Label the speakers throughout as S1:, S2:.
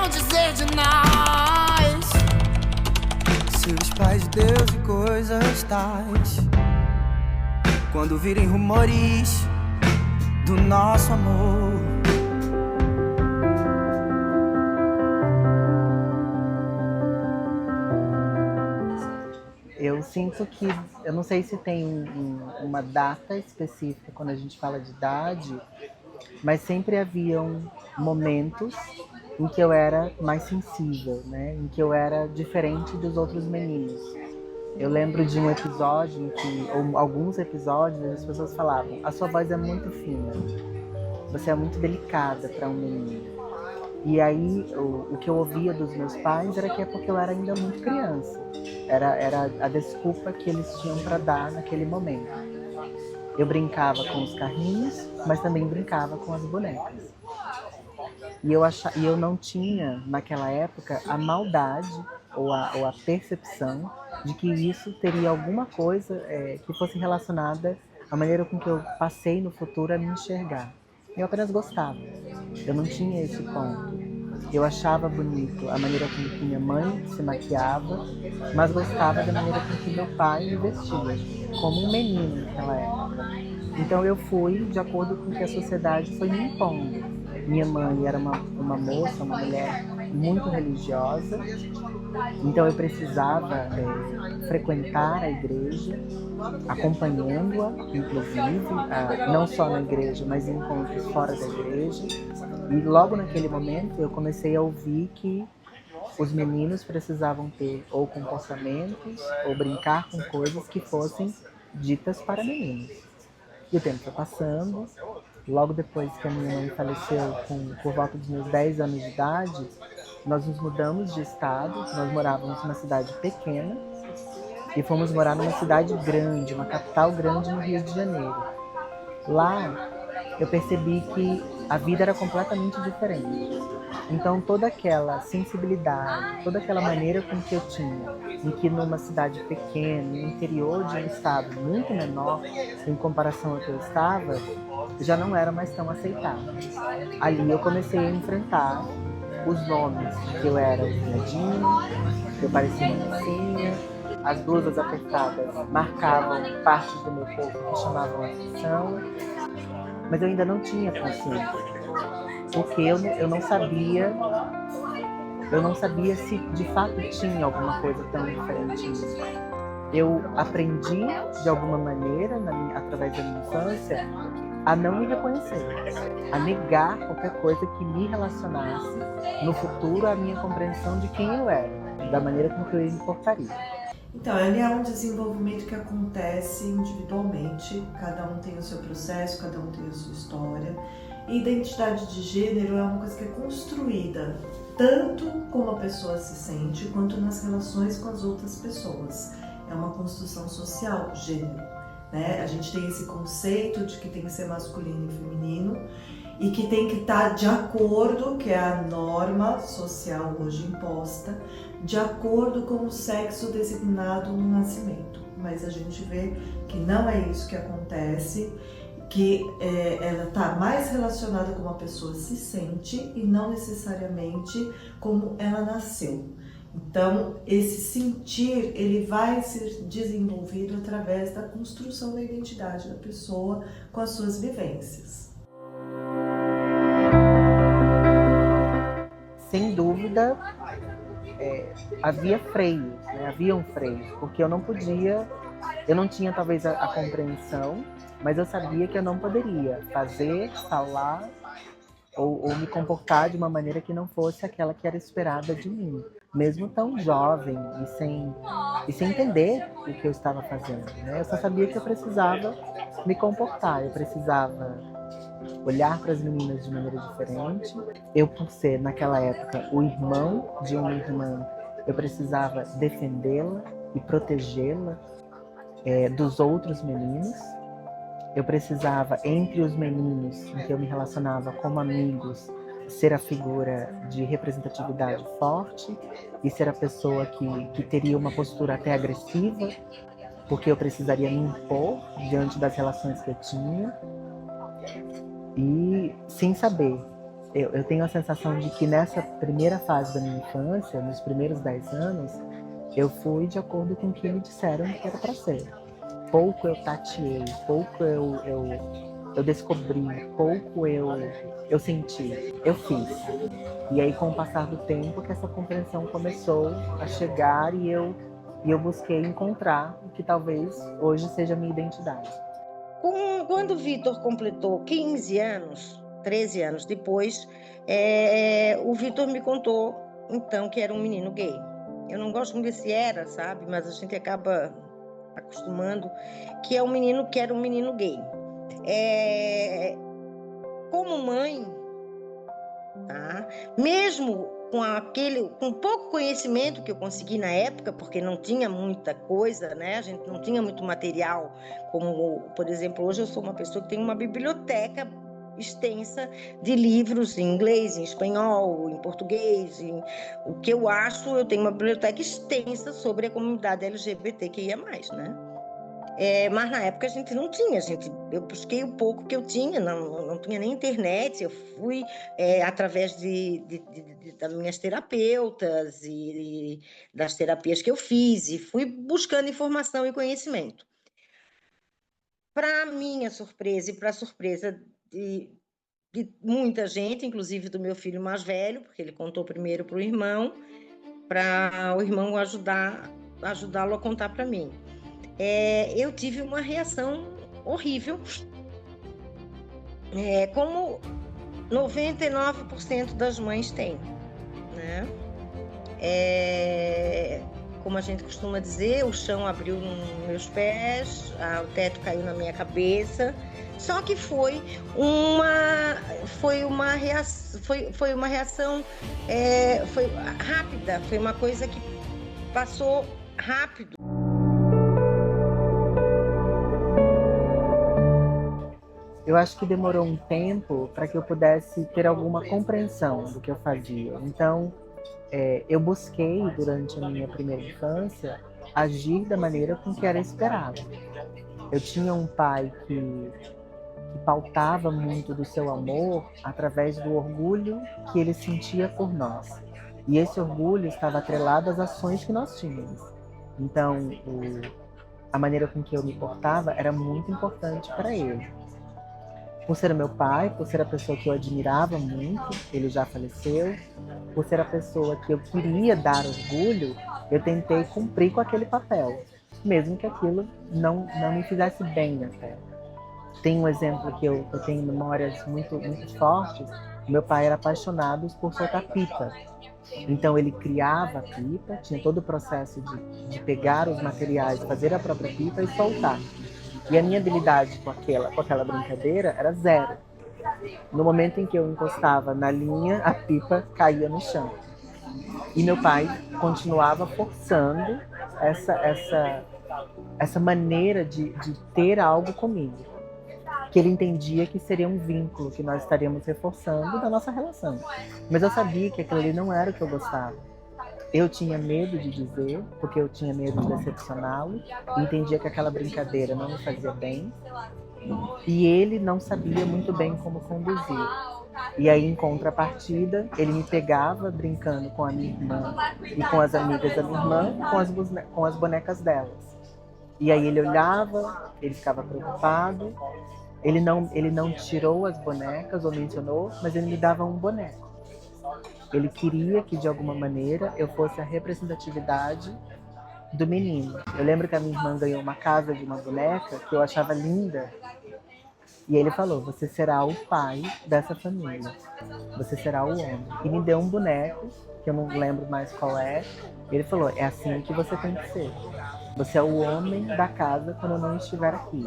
S1: vão dizer de nós? Se os pais de Deus e coisas tais, quando virem rumores do nosso amor,
S2: eu sinto que, eu não sei se tem uma data específica quando a gente fala de idade, mas sempre haviam momentos em que eu era mais sensível, né? Em que eu era diferente dos outros meninos. Eu lembro de um episódio em que, ou alguns episódios, as pessoas falavam: a sua voz é muito fina, você é muito delicada para um menino. E aí, o que eu ouvia dos meus pais era que é porque eu era ainda muito criança. Era a desculpa que eles tinham para dar naquele momento. Eu brincava com os carrinhos, mas também brincava com as bonecas. E eu não tinha, naquela época, a maldade ou a percepção de que isso teria alguma coisa que fosse relacionada à maneira com que eu passei no futuro a me enxergar. Eu apenas gostava. Eu não tinha esse ponto. Eu achava bonito a maneira com que minha mãe se maquiava, mas gostava da maneira com que meu pai me vestia, como um menino naquela época. Então eu fui de acordo com o que a sociedade foi me impondo. Minha mãe era uma moça, uma mulher muito religiosa, então eu precisava frequentar a igreja, acompanhando-a, inclusive, não só na igreja, mas em encontros fora da igreja. E logo naquele momento eu comecei a ouvir que os meninos precisavam ter ou comportamentos ou brincar com coisas que fossem ditas para meninos. E o tempo foi passando. Logo depois que a minha mãe faleceu, por volta dos meus 10 anos de idade, nós nos mudamos de estado. Nós morávamos numa cidade pequena e fomos morar numa cidade grande, uma capital grande no Rio de Janeiro. Lá eu percebi que a vida era completamente diferente. Então toda aquela sensibilidade, toda aquela maneira com que eu tinha, em que numa cidade pequena, no interior de um estado muito menor, em comparação ao que eu estava, já não era mais tão aceitável. Ali eu comecei a enfrentar os nomes de que eu era viadinho, que eu parecia uma mocinha, as blusas apertadas marcavam partes do meu corpo que chamavam a atenção, mas eu ainda não tinha consciência, porque eu não sabia se de fato tinha alguma coisa tão diferente em mim. Eu aprendi de alguma maneira, através da minha infância, a não me reconhecer, a negar qualquer coisa que me relacionasse no futuro à minha compreensão de quem eu era, da maneira com que eu me portaria.
S3: Então, ele é um desenvolvimento que acontece individualmente, cada um tem o seu processo, cada um tem a sua história. E identidade de gênero é uma coisa que é construída tanto como a pessoa se sente, quanto nas relações com as outras pessoas. É uma construção social, gênero, né? A gente tem esse conceito de que tem que ser masculino e feminino, e que tem que estar de acordo, que é a norma social hoje imposta, de acordo com o sexo designado no nascimento. Mas a gente vê que não é isso que acontece, que ela está mais relacionada com como a pessoa se sente e não necessariamente como ela nasceu. Então, esse sentir, ele vai ser desenvolvido através da construção da identidade da pessoa com as suas vivências.
S2: Sem dúvida, havia freios, né? Haviam freios, porque eu não tinha talvez a compreensão, mas eu sabia que eu não poderia fazer, falar ou me comportar de uma maneira que não fosse aquela que era esperada de mim, mesmo tão jovem e sem entender o que eu estava fazendo, né? Eu só sabia que eu precisava me comportar, eu precisava olhar para as meninas de maneira diferente. Eu, por ser naquela época o irmão de uma irmã, eu precisava defendê-la e protegê-la dos outros meninos. Eu precisava, entre os meninos em que eu me relacionava como amigos, ser a figura de representatividade forte e ser a pessoa que teria uma postura até agressiva, porque eu precisaria me impor diante das relações que eu tinha. E sem saber eu tenho a sensação de que nessa primeira fase da minha infância, nos primeiros 10 anos, eu fui de acordo com o que me disseram que era para ser. Pouco eu tateei, pouco eu descobri, pouco eu senti, eu fiz. E aí, com o passar do tempo, que essa compreensão começou a chegar e eu busquei encontrar o que talvez hoje seja a minha identidade.
S4: Quando o Vitor completou 15 anos, 13 anos depois, o Vitor me contou, então, que era um menino gay. Eu não gosto muito desse era, sabe? Mas a gente acaba acostumando, que era um menino gay. Como mãe, tá? Mesmo com pouco conhecimento que eu consegui na época, porque não tinha muita coisa, né? A gente não tinha muito material, como, por exemplo, hoje eu sou uma pessoa que tem uma biblioteca extensa de livros em inglês, em espanhol, em português. O que eu acho, eu tenho uma biblioteca extensa sobre a comunidade LGBTQIA+, né? Mas na época a gente não tinha, eu busquei o pouco que eu tinha, não tinha nem internet, eu fui através das minhas terapeutas e das terapias que eu fiz, e fui buscando informação e conhecimento. Para minha surpresa e para a surpresa de muita gente, inclusive do meu filho mais velho, porque ele contou primeiro para o irmão, para o irmão ajudá-lo a contar para mim. Eu tive uma reação horrível, como 99% das mães têm, né? Como a gente costuma dizer, o chão abriu nos meus pés, o teto caiu na minha cabeça. Só que foi uma reação foi rápida, foi uma coisa que passou rápido.
S2: Eu acho que demorou um tempo para que eu pudesse ter alguma compreensão do que eu fazia. Então, eu busquei, durante a minha primeira infância, agir da maneira com que era esperado. Eu tinha um pai que pautava muito do seu amor através do orgulho que ele sentia por nós. E esse orgulho estava atrelado às ações que nós tínhamos. Então, a maneira com que eu me portava era muito importante para ele. Por ser meu pai, por ser a pessoa que eu admirava muito, ele já faleceu, por ser a pessoa que eu queria dar orgulho, eu tentei cumprir com aquele papel, mesmo que aquilo não me fizesse bem até. Tem um exemplo que eu tenho memórias muito, muito fortes. Meu pai era apaixonado por soltar pipa. Então ele criava a pipa, tinha todo o processo de pegar os materiais, fazer a própria pipa e soltar. E a minha habilidade com aquela brincadeira era zero. No momento em que eu encostava na linha, a pipa caía no chão. E meu pai continuava forçando essa maneira de ter algo comigo. Que ele entendia que seria um vínculo que nós estaríamos reforçando da nossa relação. Mas eu sabia que aquilo ali não era o que eu gostava. Eu tinha medo de dizer, porque eu tinha medo de decepcioná-lo, e entendia que aquela brincadeira não me fazia bem, e ele não sabia muito bem como conduzir. E aí, em contrapartida, ele me pegava brincando com a minha irmã e com as amigas da minha irmã, com as bonecas delas. E aí ele olhava, ele ficava preocupado, ele não tirou as bonecas ou mencionou, mas ele me dava um boneco. Ele queria que, de alguma maneira, eu fosse a representatividade do menino. Eu lembro que a minha irmã ganhou uma casa de uma boneca que eu achava linda. E ele falou, você será o pai dessa família. Você será o homem. E me deu um boneco, que eu não lembro mais qual é. Ele falou, é assim que você tem que ser. Você é o homem da casa quando eu não estiver aqui.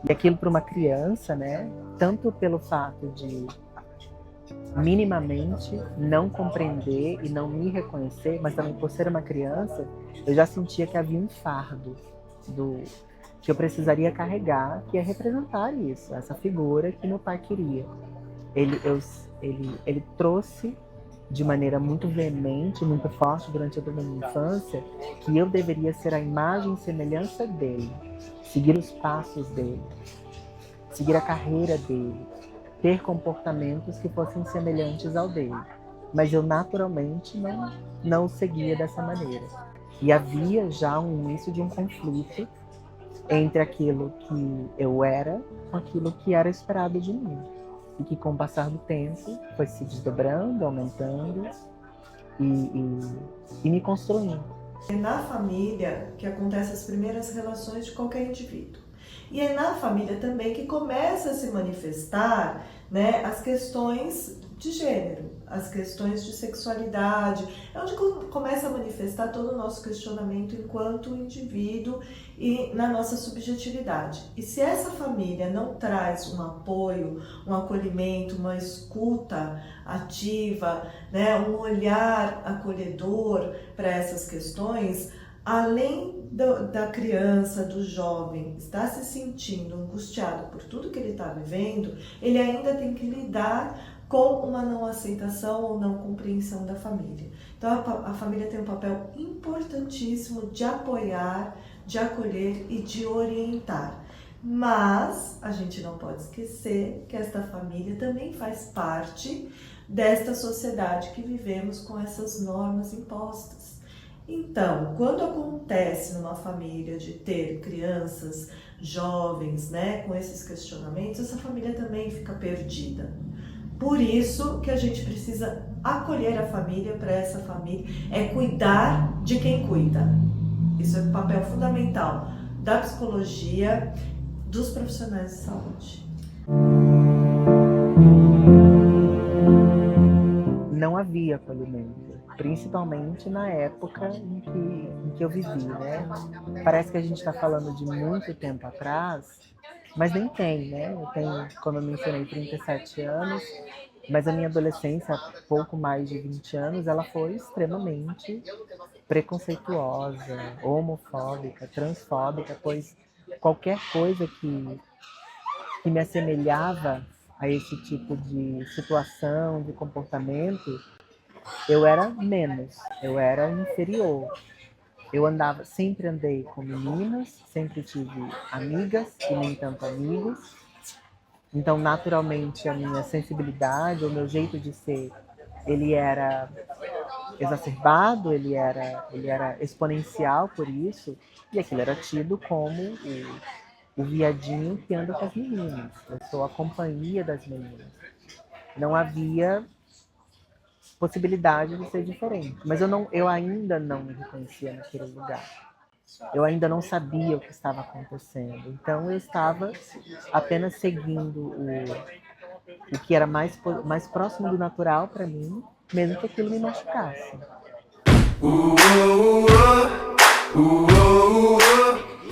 S2: E aquilo para uma criança, né? Tanto pelo fato de minimamente não compreender e não me reconhecer, mas também por ser uma criança, eu já sentia que havia um fardo que eu precisaria carregar, que é representar isso, essa figura que meu pai queria. Ele trouxe de maneira muito veemente, muito forte durante toda a minha infância, que eu deveria ser a imagem e semelhança dele, seguir os passos dele, seguir a carreira dele. ter comportamentos que fossem semelhantes ao dele. Mas eu naturalmente não seguia dessa maneira. E havia já um início de um conflito entre aquilo que eu era com aquilo que era esperado de mim. E que com o passar do tempo foi se desdobrando, aumentando e me construindo.
S3: É na família que acontecem as primeiras relações de qualquer indivíduo. E é na família também que começa a se manifestar, né, as questões de gênero, as questões de sexualidade. É onde começa a manifestar todo o nosso questionamento enquanto indivíduo e na nossa subjetividade. E se essa família não traz um apoio, um acolhimento, uma escuta ativa, né, um olhar acolhedor para essas questões, além da criança, do jovem, estar se sentindo angustiado por tudo que ele está vivendo, ele ainda tem que lidar com uma não aceitação ou não compreensão da família. Então a família tem um papel importantíssimo de apoiar, de acolher e de orientar. Mas a gente não pode esquecer que esta família também faz parte desta sociedade que vivemos com essas normas impostas. Então, quando acontece numa família de ter crianças, jovens, né, com esses questionamentos, essa família também fica perdida. Por isso que a gente precisa acolher a família, para essa família, é cuidar de quem cuida. Isso é um papel fundamental da psicologia, dos profissionais de saúde.
S2: Não havia acolhimento, principalmente na época em que eu vivi, né? Parece que a gente está falando de muito tempo atrás, mas nem tem, né? Eu tenho, como eu mencionei, 37 anos, mas a minha adolescência, pouco mais de 20 anos, ela foi extremamente preconceituosa, homofóbica, transfóbica, pois qualquer coisa que me assemelhava a esse tipo de situação, de comportamento, eu era menos, eu era inferior. Eu sempre andei com meninas, sempre tive amigas e nem tanto amigos. Então, naturalmente, a minha sensibilidade, o meu jeito de ser, ele era exacerbado, ele era exponencial por isso, e aquilo era tido como o viadinho que anda com as meninas. Eu sou a companhia das meninas. Não havia possibilidade de ser diferente. Mas eu ainda não me reconhecia naquele lugar. Eu ainda não sabia o que estava acontecendo. Então eu estava apenas seguindo o que era mais próximo do natural para mim, mesmo que aquilo me machucasse.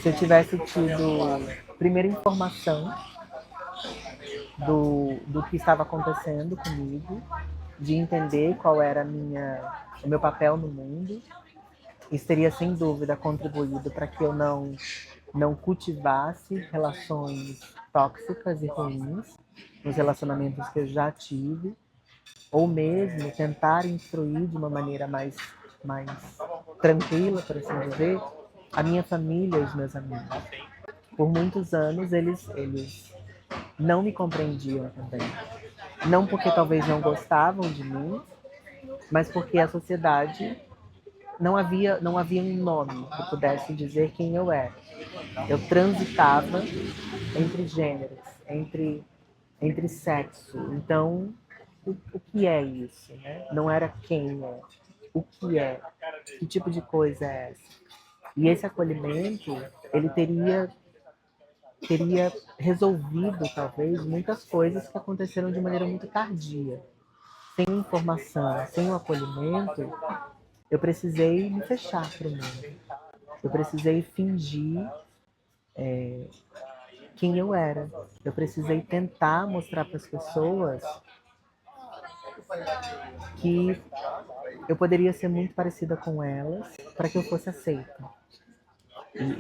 S2: Se eu tivesse tido primeira informação do que estava acontecendo comigo, de entender qual era o meu papel no mundo, isso teria sem dúvida contribuído para que eu não cultivasse relações tóxicas e ruins nos relacionamentos que eu já tive, ou mesmo tentar instruir de uma maneira mais tranquila, por assim dizer, a minha família e os meus amigos. Por muitos anos eles não me compreendiam também. Não porque talvez não gostavam de mim, mas porque a sociedade não havia um nome que pudesse dizer quem eu era. Eu transitava entre gêneros, entre sexo. Então, o que é isso? Né? Não era quem é, o que é, que tipo de coisa é essa? E esse acolhimento, ele teria resolvido, talvez, muitas coisas que aconteceram de maneira muito tardia. Sem informação, sem o acolhimento, eu precisei me fechar para o mundo. Eu precisei fingir quem eu era. Eu precisei tentar mostrar para as pessoas que eu poderia ser muito parecida com elas para que eu fosse aceita.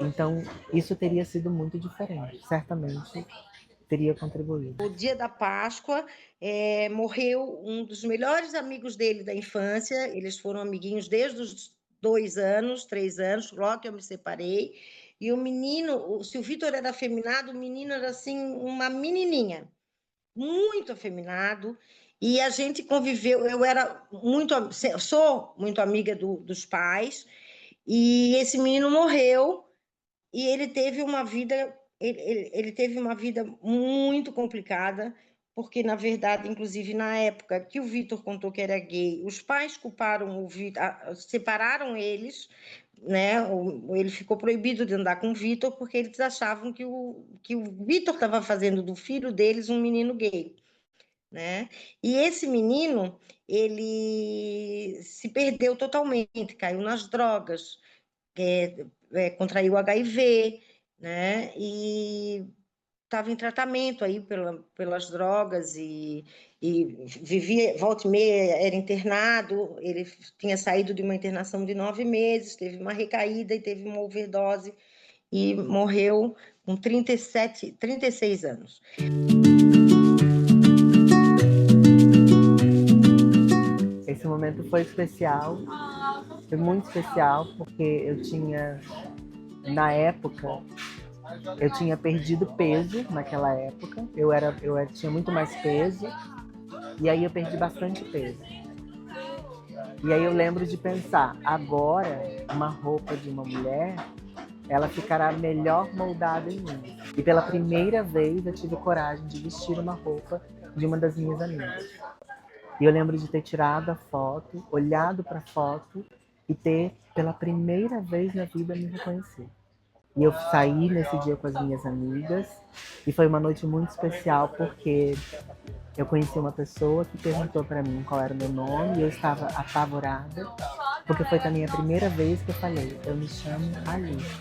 S2: Então, isso teria sido muito diferente. Certamente teria contribuído.
S4: No dia da Páscoa, morreu um dos melhores amigos dele da infância. Eles foram amiguinhos desde os 2 anos, 3 anos, logo que eu me separei. E o menino, se o Vitor era afeminado, o menino era assim, uma menininha. muito afeminado, e a gente conviveu. Sou muito amiga dos pais, e esse menino morreu, e ele teve uma vida muito complicada, porque, na verdade, inclusive na época que o Vitor contou que era gay, os pais culparam o Vitor, separaram eles, né? Ele ficou proibido de andar com o Vitor porque eles achavam que o Vitor estava fazendo do filho deles um menino gay, né? E esse menino, ele se perdeu totalmente, caiu nas drogas, contraiu HIV, né? E estava em tratamento aí pelas drogas e vivia, volta e meia era internado. Ele tinha saído de uma internação de 9 meses, teve uma recaída e teve uma overdose e morreu com 36 anos.
S2: Esse momento foi especial, foi muito especial, porque eu tinha, na época, eu tinha perdido peso naquela época, tinha muito mais peso, e aí eu perdi bastante peso. E aí eu lembro de pensar, agora uma roupa de uma mulher, ela ficará melhor moldada em mim. E pela primeira vez eu tive coragem de vestir uma roupa de uma das minhas amigas. E eu lembro de ter tirado a foto, olhado para a foto e ter, pela primeira vez na vida, me reconhecido. E eu saí nesse dia com as minhas amigas e foi uma noite muito especial porque eu conheci uma pessoa que perguntou para mim qual era o meu nome e eu estava apavorada porque foi também a primeira vez que eu falei, eu me chamo Alice.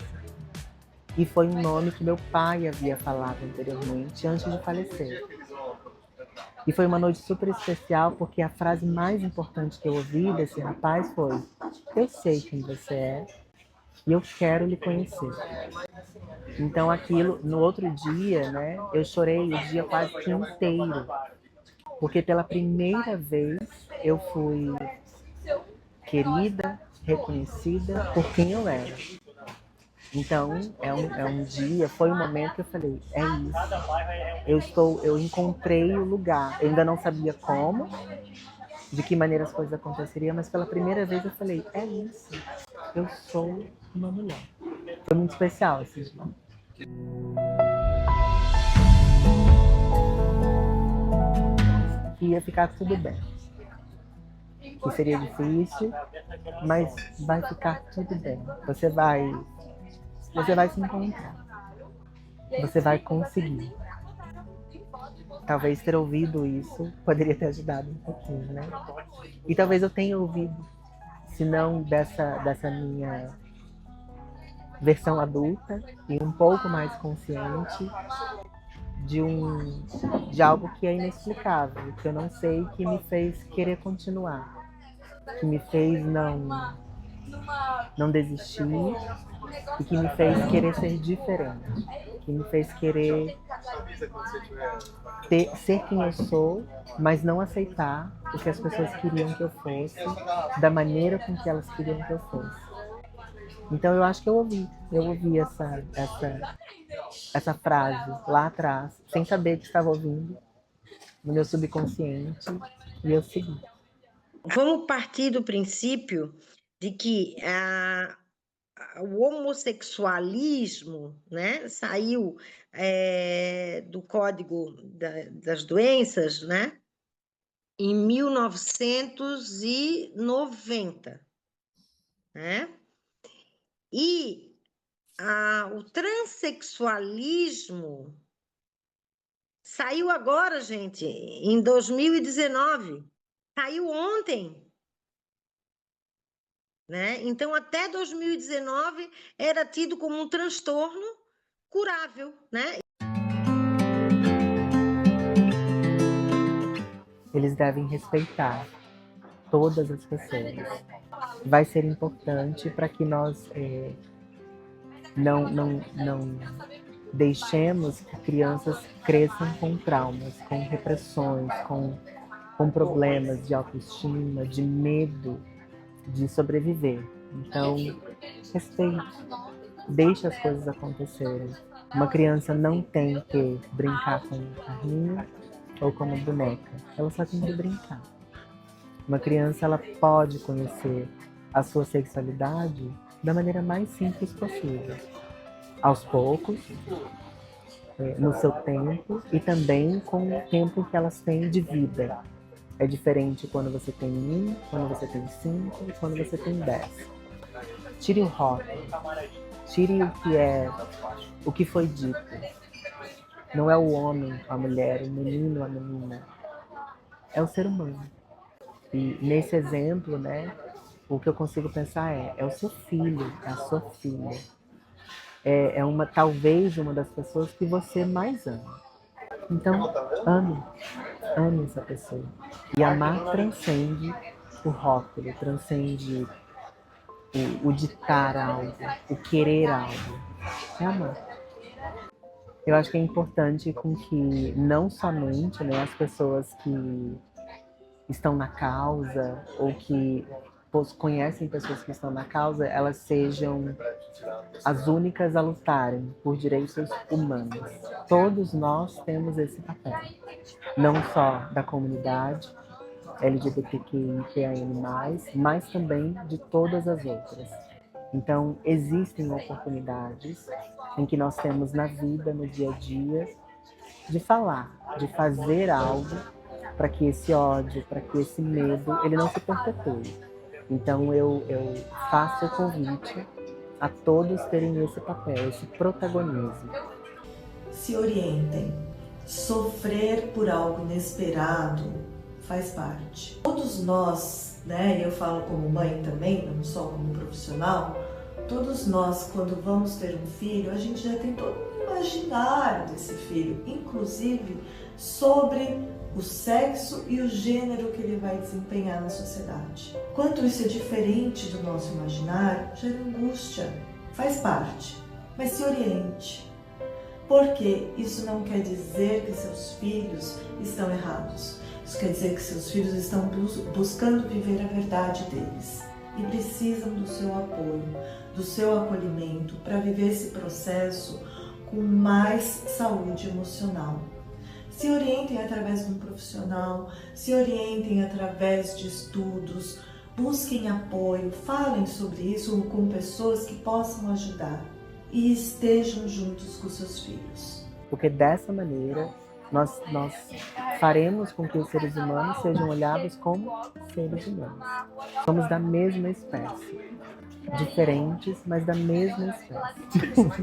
S2: E foi um nome que meu pai havia falado anteriormente, antes de falecer. E foi uma noite super especial porque a frase mais importante que eu ouvi desse rapaz foi: eu sei quem você é e eu quero lhe conhecer. Então aquilo, no outro dia, né, eu chorei o dia quase que inteiro, porque pela primeira vez eu fui querida, reconhecida por quem eu era. Então foi um momento que eu falei, é isso. Eu encontrei o lugar. Eu ainda não sabia como, de que maneira as coisas aconteceriam, mas pela primeira vez eu falei, é isso. Eu sou uma mulher. Foi muito especial esse dia. Ia ficar tudo bem. Que seria difícil, mas vai ficar tudo bem. Você vai se encontrar. Você vai conseguir. Talvez ter ouvido isso poderia ter ajudado um pouquinho, né? E talvez eu tenha ouvido, se não dessa minha versão adulta e um pouco mais consciente de algo que é inexplicável, que eu não sei, que me fez querer continuar, que me fez não desistir e que me fez querer ser diferente, que me fez querer ser quem eu sou, mas não aceitar o que as pessoas queriam que eu fosse, da maneira com que elas queriam que eu fosse. Então eu acho que eu ouvi essa frase lá atrás, sem saber que estava ouvindo, no meu subconsciente, e eu segui.
S4: Vamos partir do princípio de que o homossexualismo, né, saiu do Código das Doenças, né, em 1990, né? E o transexualismo saiu agora, gente, em 2019. Saiu ontem. Né? Então, até 2019, era tido como um transtorno curável. Né?
S2: Eles devem respeitar todas as pessoas. Vai ser importante para que nós não deixemos que crianças cresçam com traumas, com repressões, com problemas de autoestima, de medo de sobreviver. Então, respeite, deixe as coisas acontecerem. Uma criança não tem que brincar com um carrinho, ou como boneca. Ela só tem que brincar. Uma criança, ela pode conhecer a sua sexualidade da maneira mais simples possível. Aos poucos, no seu tempo e também com o tempo que elas têm de vida. É diferente quando você tem 1, quando você tem 5 e quando você tem 10. Tire o rótulo, tire o que foi dito. Não é o homem, a mulher, o menino, a menina. É o ser humano. E nesse exemplo, né, o que eu consigo pensar é o seu filho, é a sua filha. Talvez uma das pessoas que você mais ama. Então, ame essa pessoa. E amar transcende o rótulo, transcende o ditar algo, o querer algo. É amar. Eu acho que é importante com que não somente, né, as pessoas que estão na causa ou que conhecem pessoas que estão na causa, elas sejam as únicas a lutarem por direitos humanos. Todos nós temos esse papel, não só da comunidade LGBTQIAN+, mas também de todas as outras. Então, existem oportunidades em que nós temos na vida, no dia a dia, de falar, de fazer algo para que esse ódio, para que esse medo, ele não se perpetue. Então, eu faço o convite a todos terem esse papel, esse protagonismo.
S3: Se orientem. Sofrer por algo inesperado faz parte. Todos nós, né, e eu falo como mãe também, não só como profissional, todos nós, quando vamos ter um filho, a gente já tem todo um imaginário desse filho, inclusive sobre o sexo e o gênero que ele vai desempenhar na sociedade. Quanto isso é diferente do nosso imaginário, gera angústia, faz parte, mas se oriente. Porque isso não quer dizer que seus filhos estão errados. Isso quer dizer que seus filhos estão buscando viver a verdade deles e precisam do seu apoio, do seu acolhimento para viver esse processo com mais saúde emocional. Se orientem através de um profissional, se orientem através de estudos, busquem apoio, falem sobre isso com pessoas que possam ajudar e estejam juntos com seus filhos.
S2: Porque dessa maneira nós faremos com que os seres humanos sejam olhados como seres humanos. Somos da mesma espécie, diferentes, mas da mesma espécie.